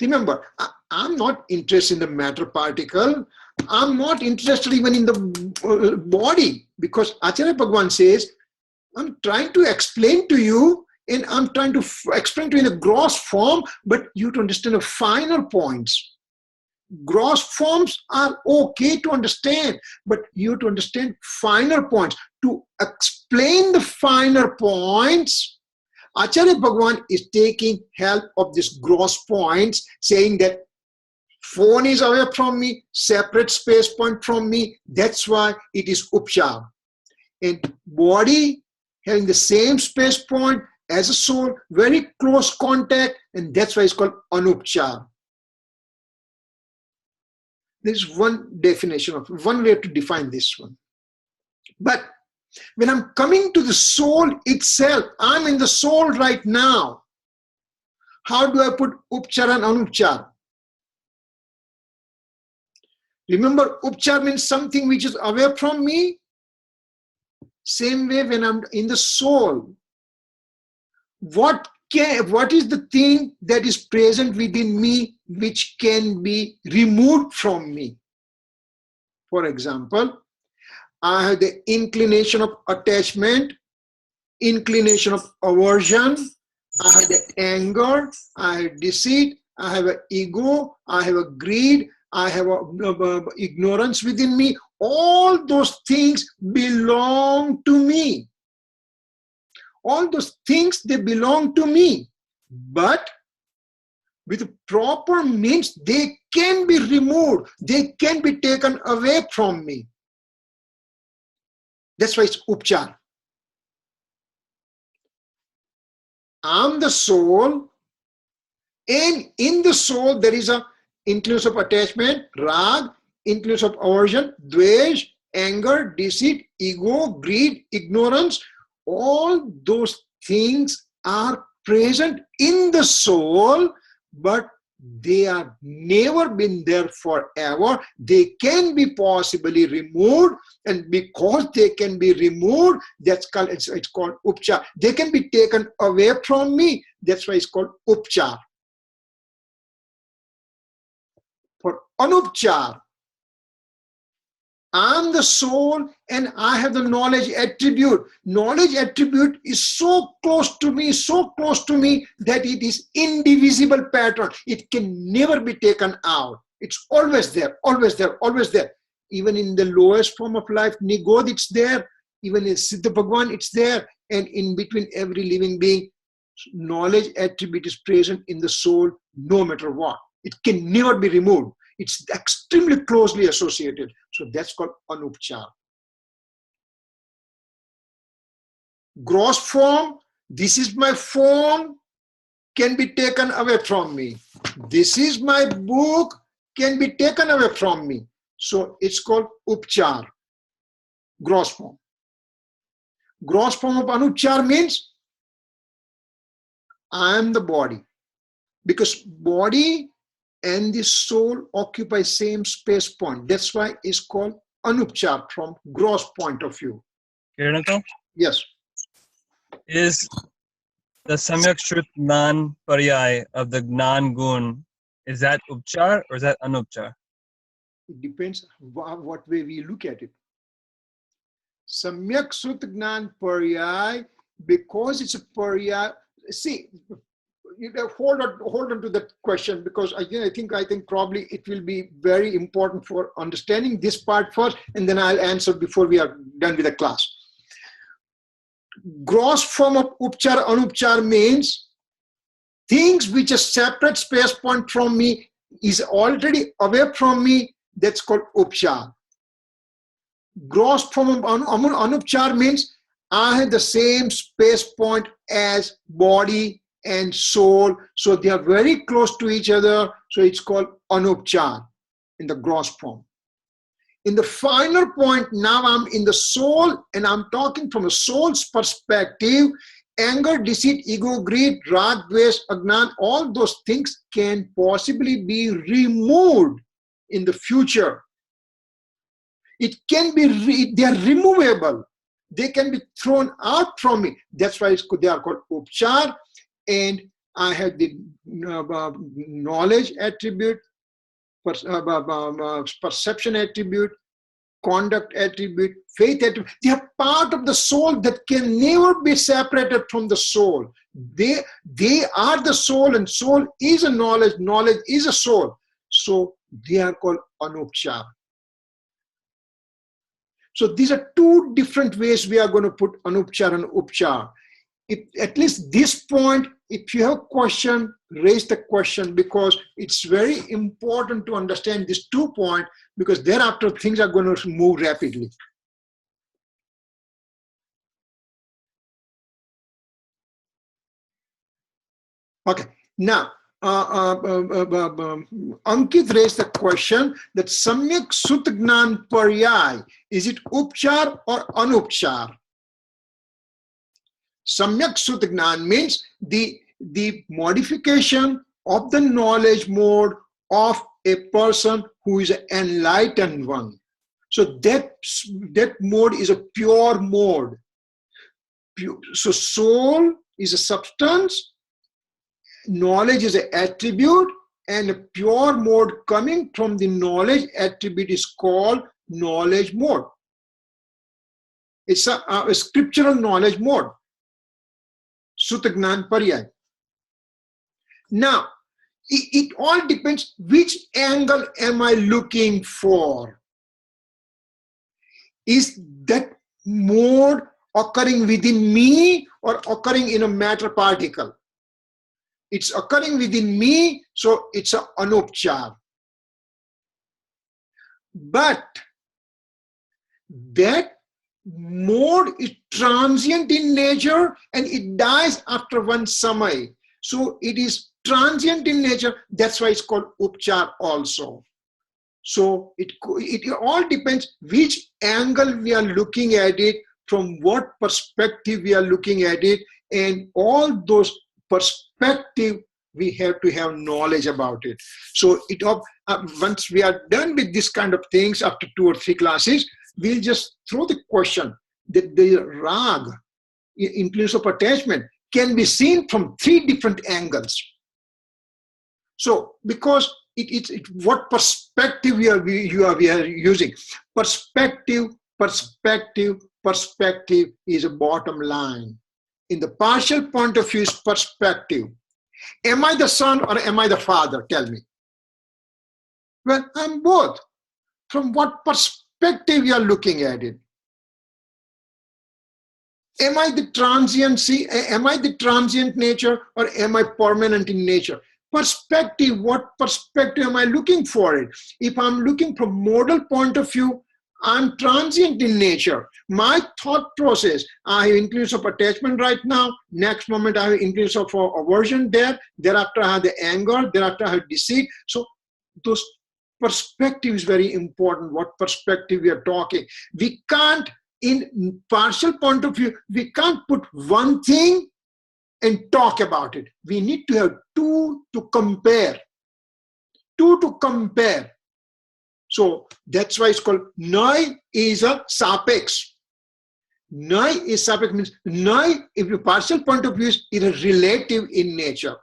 remember, I'm not interested in the matter particle. I'm not interested even in the body, because Acharya Bhagwan says, I'm trying to explain to you, and I'm trying to explain to you in a gross form, but you to understand the finer points. Gross forms are okay to understand, but you to understand finer points. To explain the finer points, Acharya Bhagwan is taking help of these gross points, saying that phone is away from me, separate space point from me, that's why it is upchar. And body having the same space point as a soul, very close contact, and that's why it's called anupchar. There's one definition of one way to define this one. But when I'm coming to the soul itself, I'm in the soul right now. How do I put upchar and anupchar? Remember, upchar means something which is away from me. Same way when I'm in the soul, what is the thing that is present within me which can be removed from me? For example, I have the inclination of attachment, inclination of aversion, I have the anger, I have deceit, I have an ego, I have a greed, I have a ignorance within me. All those things belong to me. All those things, they belong to me. But with proper means, they can be removed. They can be taken away from me. That's why it's upchar. I'm the soul, and in the soul there is a inclusive of attachment, rag, inclusive of aversion, dvesh, anger, deceit, ego, greed, ignorance. All those things are present in the soul, but they are never been there forever. They can be possibly removed, and because they can be removed, that's called it's called upchar. They can be taken away from me. That's why it's called upchar. For anupchar, I'm the soul and I have the knowledge attribute. Knowledge attribute is so close to me that it is indivisible pattern. It can never be taken out. It's always there, always there, always there. even in the lowest form of life, Nigod, it's there. Even in Siddha Bhagwan, it's there. And in between every living being, knowledge attribute is present in the soul, no matter what. It can never be removed. It's extremely closely associated. So that's called Anupchar. Gross form, this is my form, can be taken away from me. This is my book, can be taken away from me. So it's called Upchar, gross form. Gross form of Anupchar means I am the body. Because body and the soul occupy same space point. That's why it's called Anupchar from gross point of view.
Kirit,
Yes.
is the Samyak Shrut Gnan Paryay of the Gnan Gun, is that Upchar or is that Anupchar?
It depends what way we look at it. Samyak Sut Gnan Paryay, because it's a Paryay. See, hold on to that question, because I think probably it will be very important for understanding this part first, and then I'll answer before we are done with the class. Gross form of Upchar, Anupchar means things which a separate space point from me is already away from me, that's called Upchar. Gross form of Anupchar means I have the same space point as body and soul, so they are very close to each other, so it's called Anupchar in the gross form. In the finer point, now I'm in the soul, and I'm talking from a soul's perspective. Anger, deceit, ego, greed, rag, dvesh, agnan, all those things can possibly be removed in the future. It can be, they are removable. They can be thrown out from me. That's why they are called Upchar. And I have the knowledge attribute, perception attribute, conduct attribute, faith attribute. They are part of the soul that can never be separated from the soul. They are the soul, and soul is a knowledge, knowledge is a soul. So they are called Anupchar. So these are two different ways we are going to put Anupchar and Upchar. If, at least this point, if you have a question, raise the question, because it's very important to understand these 2 points, because thereafter things are going to move rapidly. Okay, now Ankit raised the question that Samyak Sut Gnan Paryay, is it Upchar or Anupchar? Samyak Sut Gnan means the modification of the knowledge mode of a person who is an enlightened one. So that mode is a pure mode. So soul is a substance, knowledge is an attribute, and a pure mode coming from the knowledge attribute is called knowledge mode. It's a scriptural knowledge mode. Sut Gnan Paryay. Now, it all depends which angle am I looking for. Is that mode occurring within me or occurring in a matter particle? It's occurring within me, so it's an Anupchar. But that mode is transient in nature and it dies after one samay. So it is transient in nature, that's why it's called Upchar also. So it all depends which angle we are looking at it, from what perspective we are looking at it, and all those perspective we have to have knowledge about it. So once we are done with this kind of things after 2 or 3 classes, we'll just throw the question that the rag, influence of attachment, can be seen from 3 different angles. So because it's what perspective we are using. Perspective is a bottom line. In the partial point of view is perspective. Am I the son or am I the father? Tell me. Well, I'm both. From what perspective perspective you are looking at it. Am I the transient nature, or am I permanent in nature? Perspective, what perspective am I looking for it? If I'm looking from modal point of view, I'm transient in nature. My thought process, I have increase of attachment right now. Next moment, I have increase of aversion there. Thereafter, I have the anger. Thereafter, I have deceit. So those perspective is very important. What perspective we are talking? We can't, in partial point of view, we can't put one thing and talk about it. We need to have two to compare. Two to compare. So that's why it's called Naya is a sapex. Naya is sapex means Naya, if the partial point of view is relative in nature.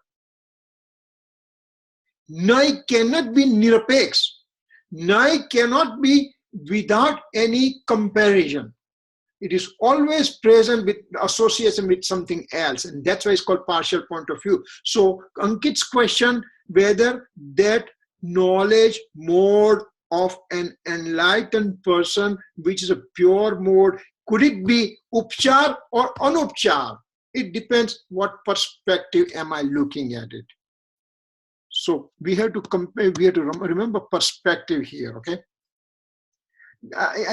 Naya cannot be nirapex. Naya cannot be without any comparison. It is always present with association with something else, and that's why it's called partial point of view. So Ankit's question, whether that knowledge mode of an enlightened person, which is a pure mode, could it be upchar or anupchar? It depends what perspective am I looking at it. So we have to compare, we have to remember perspective here, okay?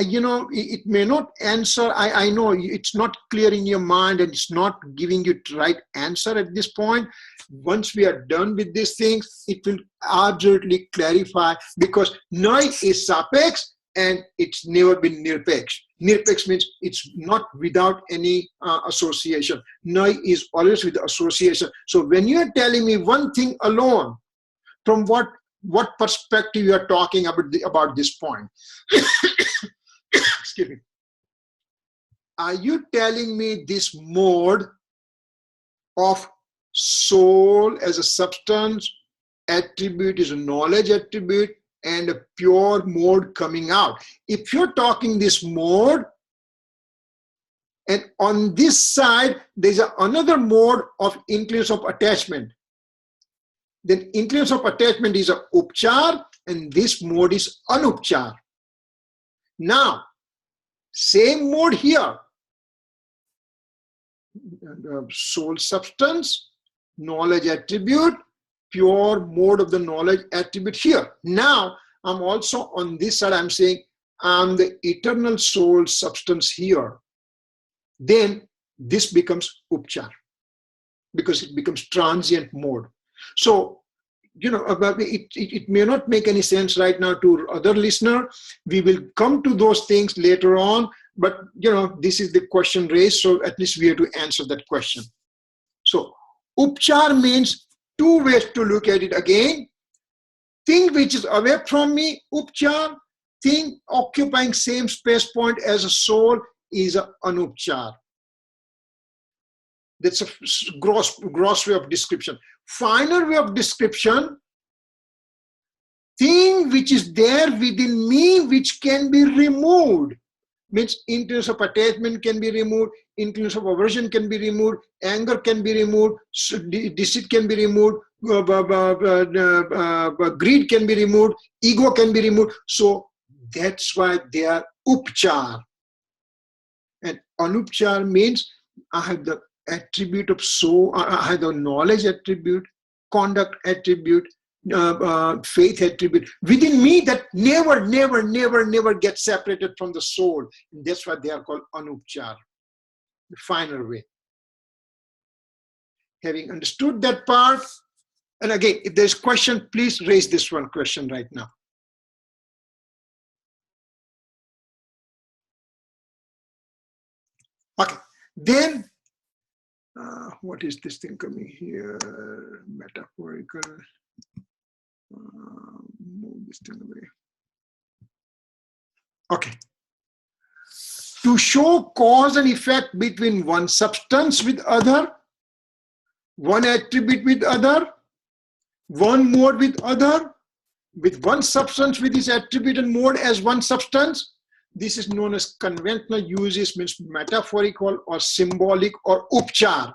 You know, it may not answer, I know it's not clear in your mind and it's not giving you the right answer at this point. Once we are done with these things, it will absolutely clarify, because Naya is sapex and it's never been nirpex. Nirpex means it's not without any association. Naya is always with association. So when you are telling me one thing alone, from what perspective you are talking about this point? Excuse me. Are you telling me this mode of soul as a substance, attribute is a knowledge attribute, and a pure mode coming out? If you're talking this mode, and on this side there's another mode of increase of attachment, then increase of attachment is a upchar, and this mode is anupchar. Now, same mode here, soul substance, knowledge attribute, pure mode of the knowledge attribute here. Now, I'm also on this side, I'm saying I'm the eternal soul substance here. Then this becomes upchar, because it becomes transient mode. So, you know, it may not make any sense right now to other listener. We will come to those things later on, but you know, this is the question raised, so at least we have to answer that question. So, upchar means two ways to look at it again. Thing which is away from me, upchar. Thing occupying same space point as a soul is a anupchar. That's a gross way of description. Final way of description, thing which is there within me which can be removed. Means increase of attachment can be removed, increase of aversion can be removed, anger can be removed, deceit can be removed, greed can be removed, ego can be removed. So that's why they are upchar. And anupchar means I have the attribute of soul, I have the knowledge attribute, conduct attribute, faith attribute within me that never gets separated from the soul. And that's why they are called anupchar, the final way. Having understood that part, and again, if there's question, please raise this one question right now. Okay, then what is this thing coming here? Metaphorical. Move this thing away. Okay. To show cause and effect between one substance with other, one attribute with other, one mode with other, with one substance with its attribute and mode as one substance. This is known as conventional uses, means metaphorical or symbolic or upchar.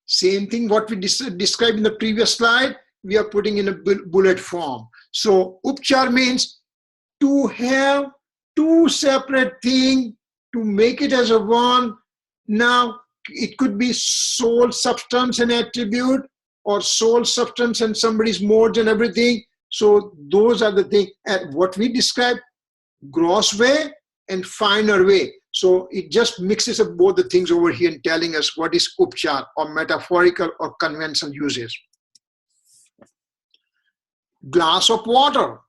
Same thing what we described in the previous slide, we are putting in a bullet form. So upchar means to have two separate things to make it as a one. Now, it could be soul, substance, and attribute, or soul, substance, and somebody's modes and everything. So those are the things. And what we describe, gross way and finer way. So it just mixes up both the things over here and telling us what is upchar, or metaphorical or conventional uses. Glass of water,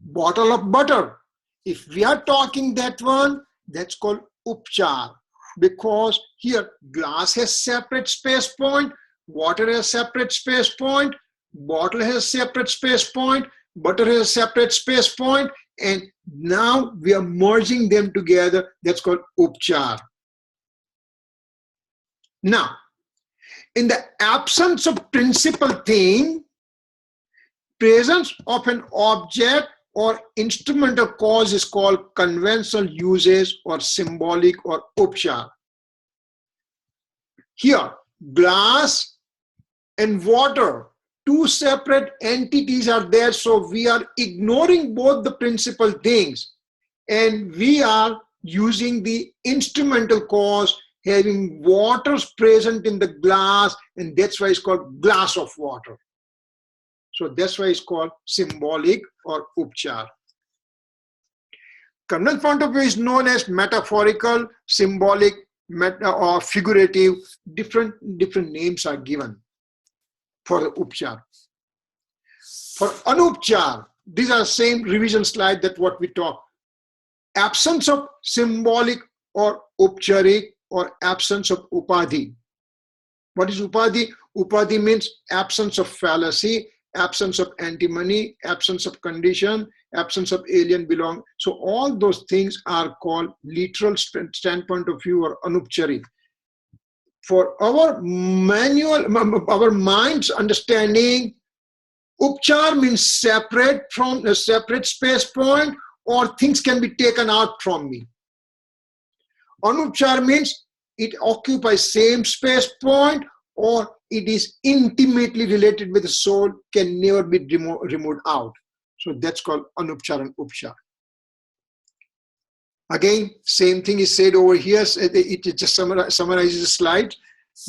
bottle of butter. If we are talking that one, that's called upchar, because here glass has separate space point, water has separate space point, bottle has separate space point, butter has a separate space point, and now we are merging them together. That's called upchar. Now, in the absence of principal thing, presence of an object or instrumental cause is called conventional uses or symbolic or upchar. Here, glass and water, two separate entities are there, so we are ignoring both the principal things and we are using the instrumental cause, having water present in the glass, and that's why it's called glass of water. So that's why it's called symbolic or upchar. Conventional point of view is known as metaphorical, symbolic, or figurative. Different names are given for the upchar. For anupchar, these are same revision slide that what we talk. Absence of symbolic or upcharik, or absence of upadhi. What is upadhi? Upadhi means absence of fallacy, absence of antimony, absence of condition, absence of alien belong. So all those things are called literal standpoint of view or anupchari. For our mind's understanding, upchar means separate from a separate space point, or things can be taken out from me. Anupchar means it occupies same space point, or it is intimately related with the soul, can never be removed out. So that's called anupchar and upchar. Again, same thing is said over here. It just summarizes the slide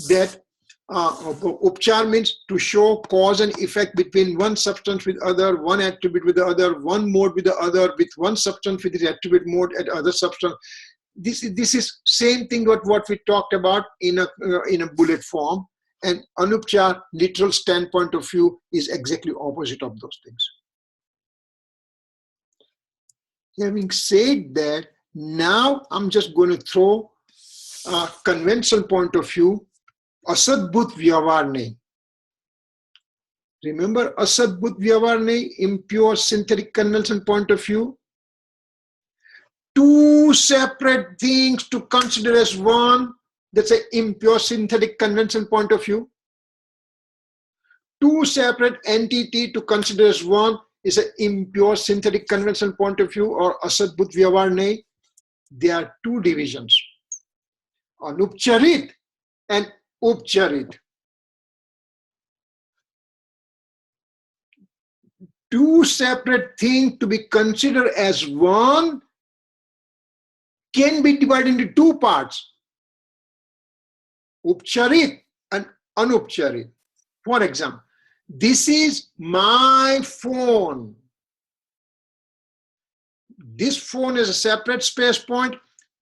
that upchar means to show cause and effect between one substance with other, one attribute with the other, one mode with the other, with one substance with the attribute mode at other substance. This is same thing what we talked about in a bullet form. And anupchar, literal standpoint of view, is exactly opposite of those things. Having said that, now I'm just going to throw a conventional point of view, asadbhut vyavarne. Remember asadbhut vyavarne, impure synthetic conventional point of view? Two separate things to consider as one. That's an impure synthetic conventional point of view. Two separate entity to consider as one is an impure synthetic conventional point of view, or asadbhut vyavarne. There are two divisions, anupcharit and upcharit. Two separate things to be considered as one can be divided into two parts, upcharit and anupcharit. For example, this is my phone. This phone is a separate space point.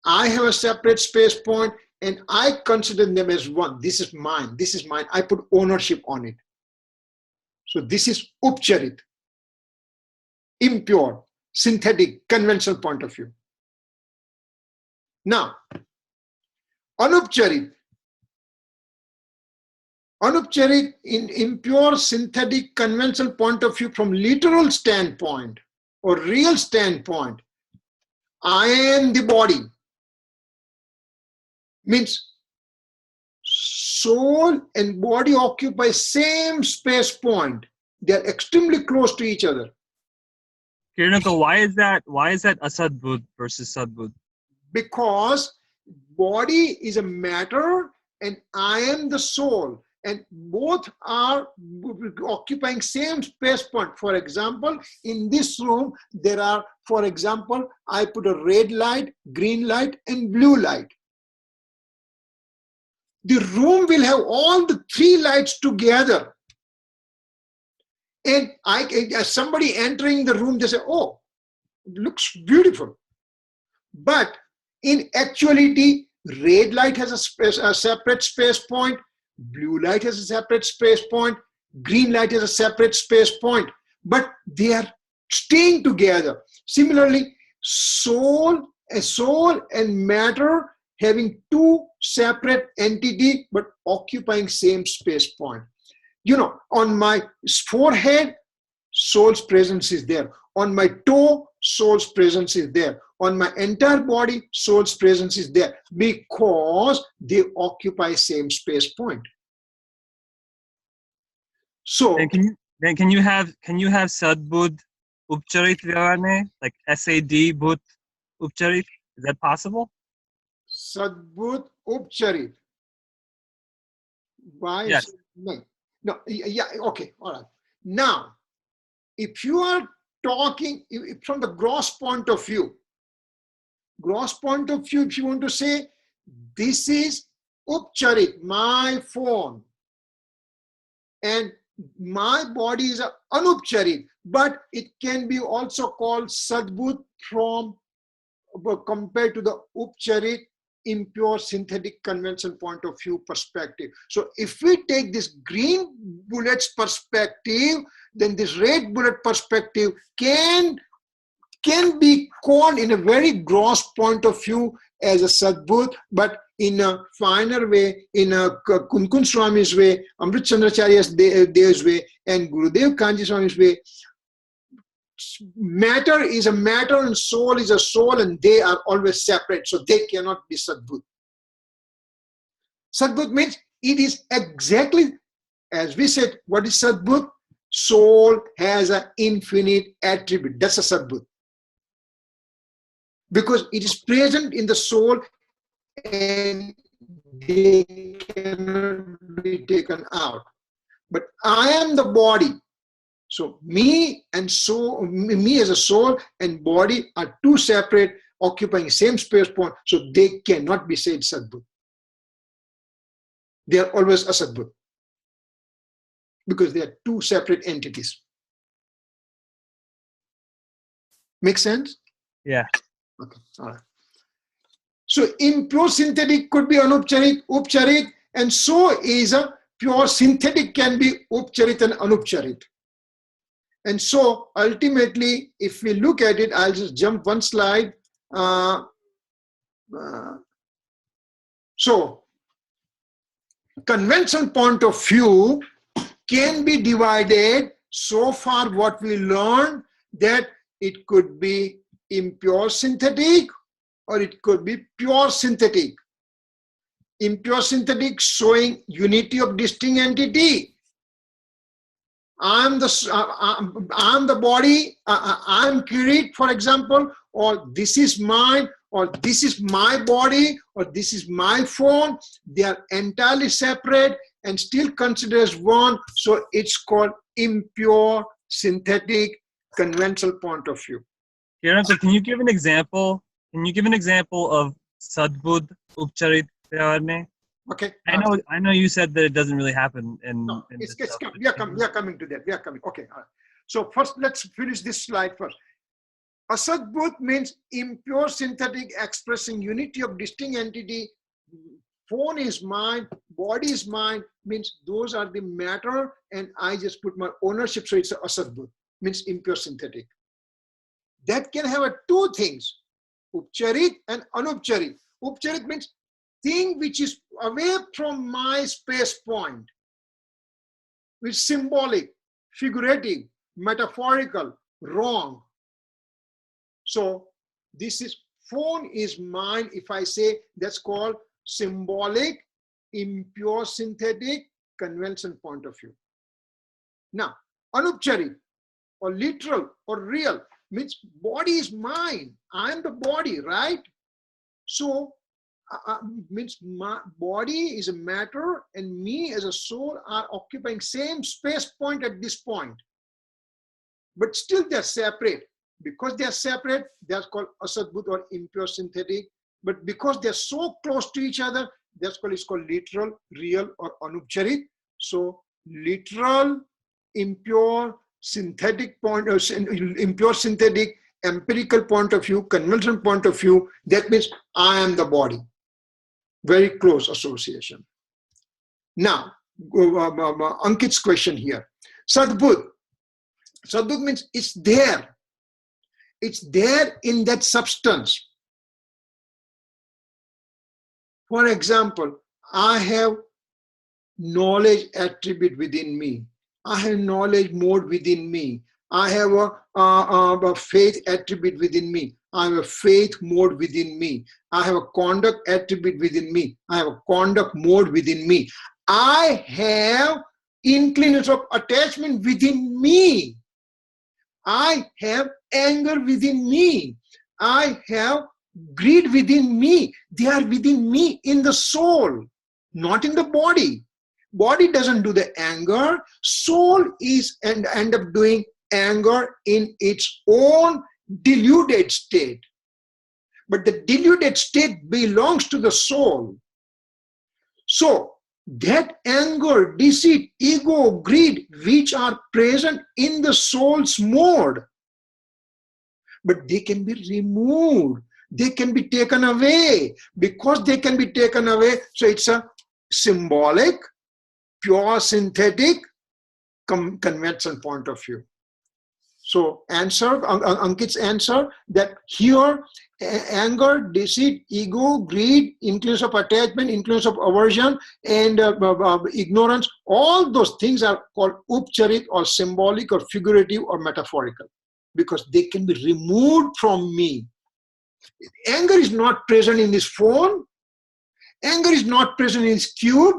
I have a separate space point, and I consider them as one. This is mine. This is mine. I put ownership on it. So this is upcharit, impure, synthetic, conventional point of view. Now, anupcharit. Anupcharit, in impure, synthetic, conventional point of view, from literal standpoint or real standpoint, I am the body. Means soul and body occupy same space point. They are extremely close to each other.
Kirit, why is that asadbhut versus sadbhut?
Because body is a matter and I am the soul. and both are occupying same space point. For example, in this room, there are, for example, I put a red light, green light, and blue light. The room will have all the three lights together. And as somebody entering the room, they say, oh, it looks beautiful. But in actuality, red light has a separate space point, blue light has a separate space point, green light has a separate space point, but they are staying together. Similarly, soul and matter having two separate entities but occupying same space point. You know, on my forehead, soul's presence is there. On my toe, soul's presence is there. On my entire body, soul's presence is there because they occupy same space point. So,
And can you have Sadbudh Upcharit Vyavane, like SAD Bhut Upcharit? Is that possible?
Sadbudh Upcharit. Why?
Yes.
No, yeah, okay, all right. Now, if you are talking from the gross point of view, if you want to say, this is Upcharit, my phone, and my body is Anupcharit, but it can be also called Sadbudh from compared to the Upcharit impure synthetic convention point of view perspective. So if we take this green bullet's perspective, then this red bullet perspective can be called in a very gross point of view as a Sadbudh, but in a finer way, in a Kunkun Swami's way, Amrit Chandracharya's Dev's way, and Gurudev Kanji Swami's way, matter is a matter and soul is a soul, and they are always separate, so they cannot be Sadbudh. Sadbudh means it is exactly, as we said, what is Sadbudh? Soul has an infinite attribute. That's a Sadbudh. Because it is present in the soul and they cannot be taken out. But I am the body. So me as a soul and body are two separate, occupying same space point, so they cannot be said Sadbudh. They are always a Sadbudh because they are two separate entities. Make sense?
Yeah.
Okay, all right. So impure synthetic could be Anupcharit, Upcharit, and so is a pure synthetic can be Upcharit and Anupcharit. And so ultimately, if we look at it, I'll just jump one slide. So conventional point of view can be divided. So far what we learned, that it could be impure synthetic or it could be pure synthetic. Impure synthetic showing unity of distinct entity. I'm the body, I'm Kirit, for example, or this is mine, or this is my body, or this is my phone. They are entirely separate and still considered as one. So it's called impure synthetic conventional point of view.
Kiran, so can you give an example? Can you give an example of Sadbudh Upcharit Vyavane?
Okay.
I know you said that it doesn't really happen in
It's
this stuff,
we are coming to that. We are coming. Okay. All right. So first, let's finish this slide first. Asadbudh means impure synthetic expressing unity of distinct entity. Phone is mine, body is mine, means those are the matter, and I just put my ownership, so it's asadbudh, means impure synthetic. That can have two things, Upcharit and Anupcharit. Upcharit means thing which is away from my space point, which is symbolic, figurative, metaphorical, wrong. So this is phone is mine. If I say, that's called symbolic, impure synthetic convention point of view. Now, Anupcharit or literal or real means body is mine. I am the body, right? So means my body is a matter and me as a soul are occupying same space point at this point. But still they're separate. Because they're separate, they're called asadbhut or impure synthetic. But because they're so close to each other, it's called literal, real, or anupcharit. So literal, impure, synthetic point, or impure synthetic, empirical point of view, conventional point of view, that means I am the body. Very close association. Now, Ankit's question here. Sadbhut. Sadbhut means it's there. It's there in that substance. For example, I have knowledge attribute within me. I have knowledge mode within me. I have a faith attribute within me. I have a faith mode within me. I have a conduct attribute within me. I have a conduct mode within me. I have inclination of attachment within me. I have anger within me. I have greed within me. They are within me in the soul, not in the body. Body doesn't do the anger. Soul is and end up doing anger in its own deluded state. But the deluded state belongs to the soul. So that anger, deceit, ego, greed, which are present in the soul's mode, but they can be removed. They can be taken away. Because they can be taken away, so it's a symbolic, pure synthetic, conventional point of view. So answer, Ankit's answer, that here anger, deceit, ego, greed, inclination of attachment, inclination of aversion, and ignorance, all those things are called upcharit or symbolic or figurative or metaphorical, because they can be removed from me. Anger is not present in this phone. Anger is not present in this cube.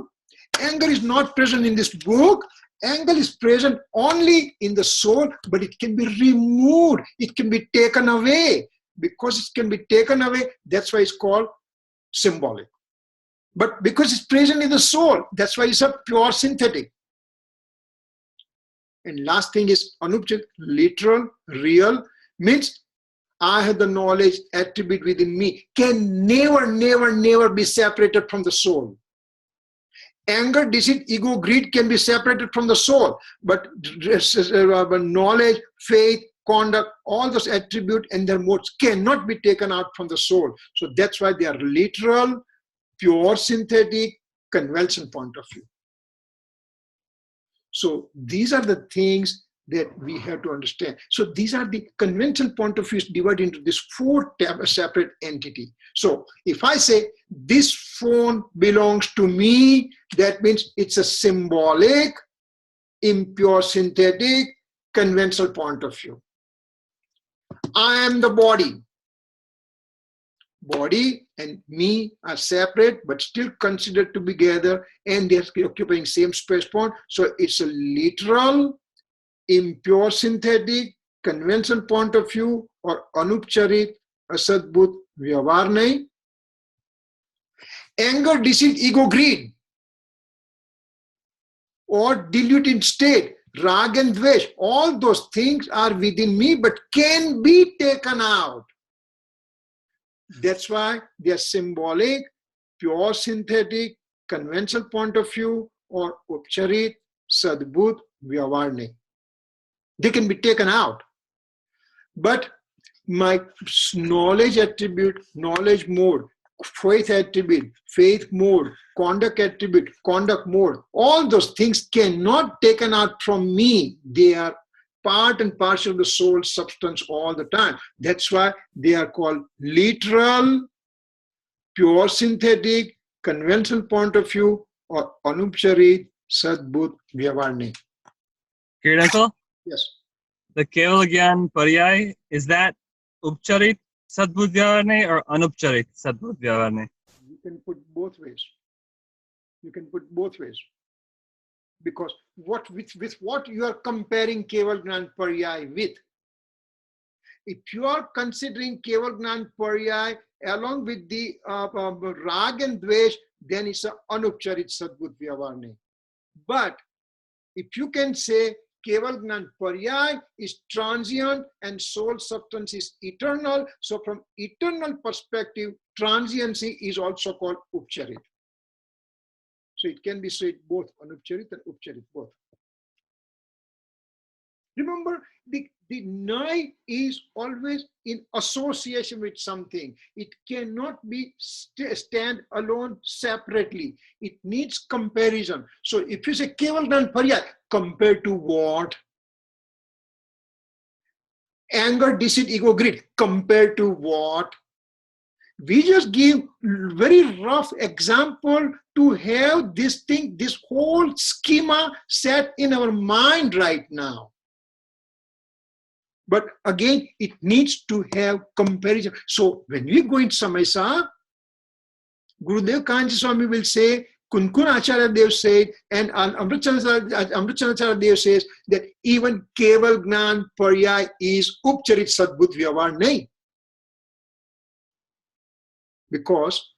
Anger is not present in this book. Anger is present only in the soul, but it can be removed. It can be taken away. Because it can be taken away, that's why it's called symbolic. But because it's present in the soul, that's why it's a pure synthetic. And last thing is anupcharit, literal, real, means I have the knowledge attribute within me, can never, never, never be separated from the soul. Anger, deceit, ego, greed can be separated from the soul, but knowledge, faith, conduct, all those attributes and their modes cannot be taken out from the soul. So that's why they are literal, pure synthetic, conventional point of view. So these are the things that we have to understand. So these are the conventional point of views divided into this four separate entity. So if I say this phone belongs to me, that means it's a symbolic, impure synthetic, conventional point of view. I am the body. Body and me are separate but still considered to be together, and they're occupying same space point. So it's a literal, impure synthetic, conventional point of view, or anupcharit, asadbhut, vyavarnai. Anger, deceit, ego, greed, or diluted state, rag and dvesh, all those things are within me but can be taken out. That's why they are symbolic, pure synthetic, conventional point of view, or upcharit, sadbhut, vyavarnai. They can be taken out. But my knowledge attribute, knowledge mode, faith attribute, faith mode, conduct attribute, conduct mode, all those things cannot be taken out from me. They are part and parcel of the soul substance all the time. That's why they are called literal, pure synthetic, conventional point of view, or anupcharit, sadbhut, vyavarnai.
Kirit uncle?
Yes.
The Keval Gyan Paryay, is that upcharit sadbhut vyavarnai or anupcharit sadbhut vyavarnai?
You can put both ways. You can put both ways. Because with what you are comparing Keval Gyan Paryay with? If you are considering Keval Gyan Paryay along with the rag and dvesh, then it's an anupcharit sadbut vyavarne. But if you can say Keval Gnan Paryay is transient and soul substance is eternal, so from eternal perspective, transiency is also called Upcharit. So it can be said both Anupcharit and Upcharit, both. Remember, the Naya is always in association with something. It cannot be stand alone separately. It needs comparison. So if you say Keval Gnan Paryay, compared to what? Anger, deceit, ego, greed, compared to what? We just give very rough example to have this thing, this whole schema set in our mind right now. But again, it needs to have comparison. So when we go into Samaysar, Gurudev Kanji Swami will say, Kunkun Acharya Dev said, and Amritchandra Dev says that even Keval Gnan Paryay is Upcharit Sadbut Vyavar Nahi. Because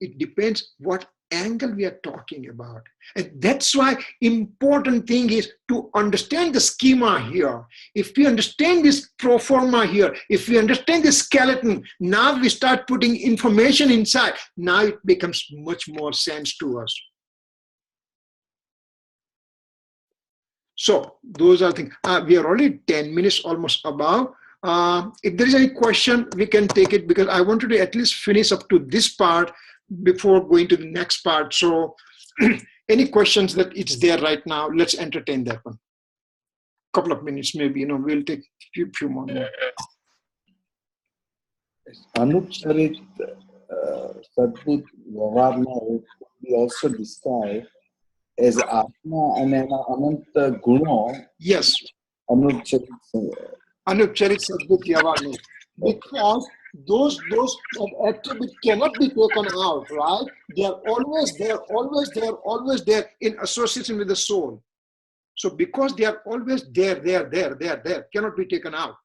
it depends what angle we are talking about. And that's why important thing is to understand the schema here. If we understand this pro forma here, if we understand the skeleton, now we start putting information inside. Now it becomes much more sense to us. So those are things. We are already 10 minutes almost above. If there is any question, we can take it, because I wanted to at least finish up to this part before going to the next part. So any questions that it's there right now, let's entertain that one. Couple of minutes maybe, we'll take few more.
Anupcharit Sadbut Vyavarna we also describe as Atma and Ananta Guno.
Yes.
Anupcharit
Sadbut Vyavarna. Because those attributes cannot be taken out, right? They are always there in association with the soul. So because they are always there, cannot be taken out.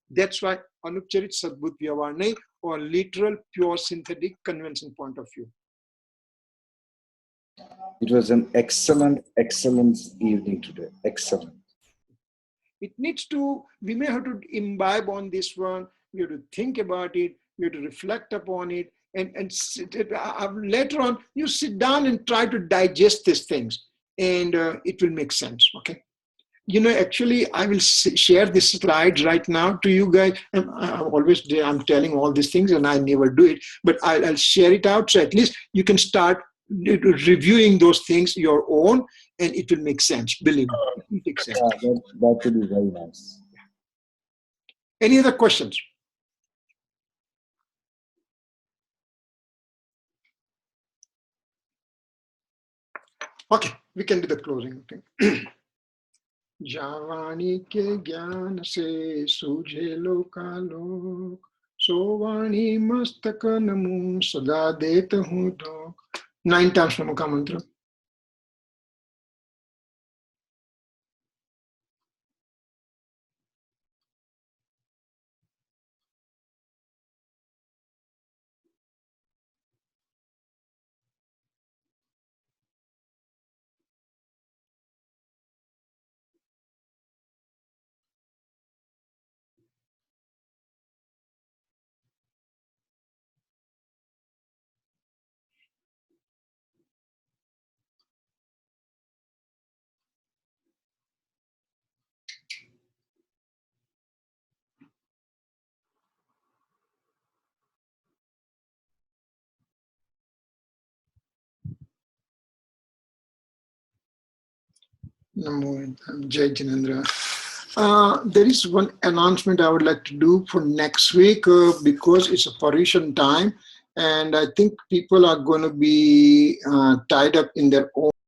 That's why Anupcharit Sadbut Vyavarna, or literal pure synthetic convention point of view.
It was an excellent evening today. Excellent.
It needs to, we may have to imbibe on this one. We have to think about it. We have to reflect upon it. And later on, you sit down and try to digest these things. And it will make sense, okay? Actually, I will share this slides right now to you guys. I'm telling all these things and I never do it. But I'll share it out. So at least you can start reviewing those things your own, and it will make sense. Believe me, it will make sense.
Yeah, that will be very nice.
Any other questions? Okay, we can do the closing. Okay. Javani ke gyan se sujhe lokalok, sovani mastaka namu sada deta hu dok. 9 times Namuka mantra. Namo Jai Jinendra. There is one announcement I would like to do for next week because it's a Parisian time, and I think people are going to be tied up in their own